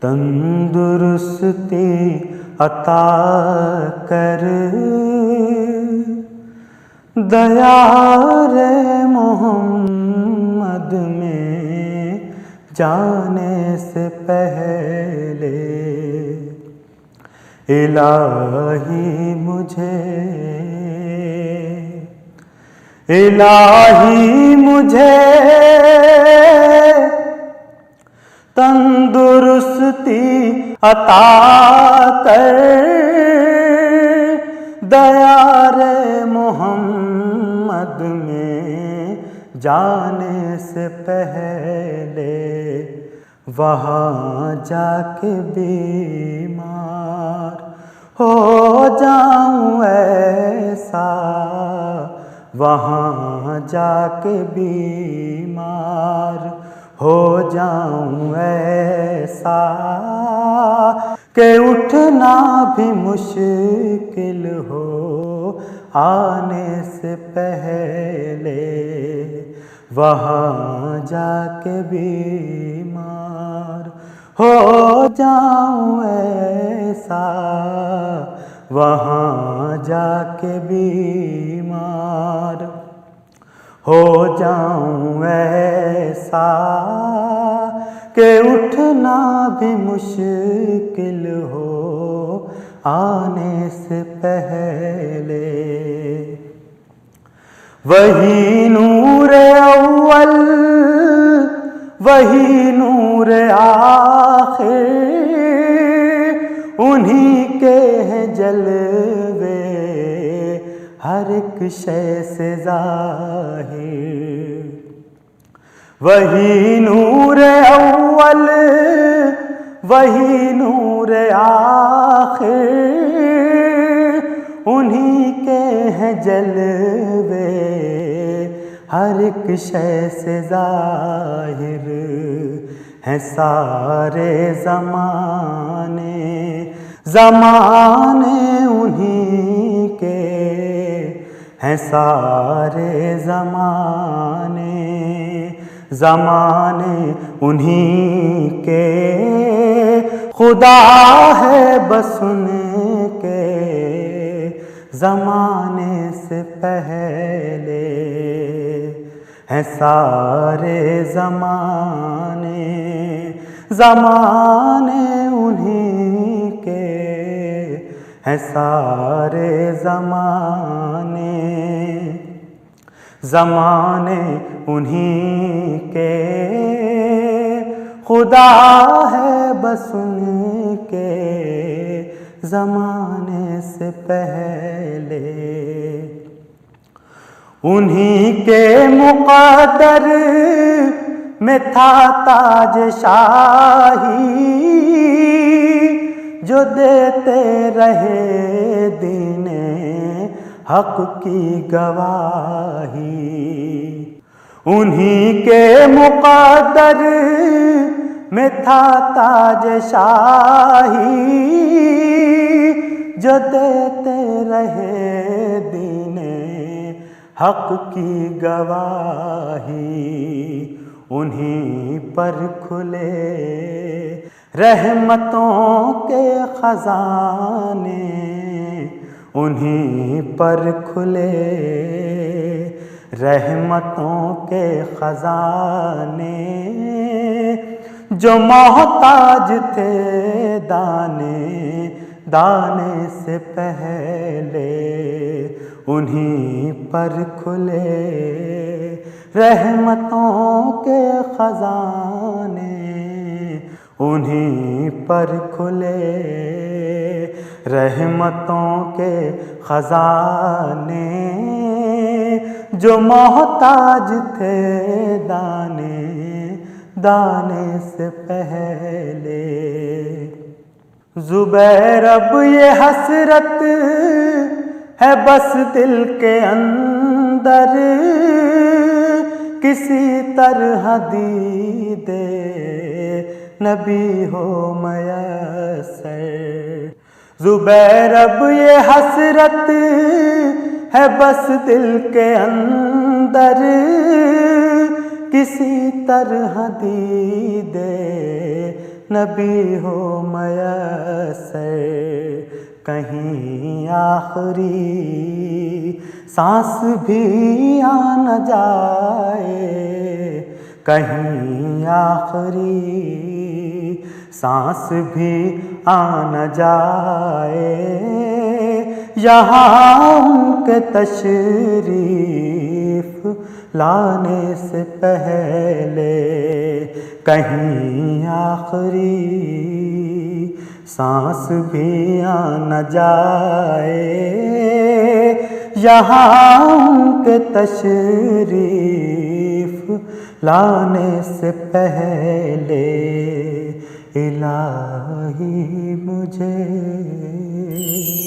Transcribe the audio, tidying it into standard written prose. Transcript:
تندرستی عطا کر، دیار محمد میں جانے سے پہلے الہی مجھے تندرستی عطا کر، دیار محمد میں جانے سے پہلے وہاں جا کے بیمار ہو جاؤں ایسا، وہاں جا کے بیمار ہو جاؤں ایسا کہ اٹھنا بھی مشکل ہو آنے سے پہلے، وہاں جا کے بیمار ہو جاؤں ایسا، وہاں جا کے بیمار ہو جاؤں ایسا کہ اٹھنا بھی مشکل ہو آنے سے پہلے۔ وہی نور اول وہی نور آخر، انہی کے ہیں جلوے ہر ایک شے سے ظاہر۔ وہی نور اول وہی نور آخر، انہی کے ہیں جلوے ہر ایک شے سے ظاہر، ہیں سارے زمانے انہی کے، ہیں سارے زمانے انہی کے، خدا ہے بس ان کے زمانے سے پہلے، ہیں سارے زمانے انہی کے، ہیں سارے زمانے انہی کے، خدا ہے بس ان کے زمانے سے پہلے۔ انہی کے مقدر میں تھا تاج شاہی، جو دیتے رہے دین حق کی گواہی۔ انہی کے مقدر میں تھا تاج شاہی، جو دیتے رہے دین حق کی گواہی۔ انہی پر کھلے رحمتوں کے خزانے، انہی پر کھلے رحمتوں کے خزانے، جو محتاج تھے دانے سے پہلے، انہی پر کھلے رحمتوں کے خزانے، انہی پر کھلے رحمتوں کے خزانے، جو محتاج تھے دانے سے پہلے۔ زبیر اب یہ حسرت ہے بس دل کے اندر، کسی طرح دید نبی ہو میسر۔ زبیر اب یہ حسرت ہے بس دل کے اندر، کسی طرح دید نبی ہو میسر، کہیں آخری سانس بھی آ نہ جائے، کہیں آخری سانس بھی آ نہ جائے، یہاں ان کے تشریف لانے سے پہلے کہیں آخری سانس بھی آ نہ جائے، یہاں ان کے تشریف لانے سے پہلے الہی مجھے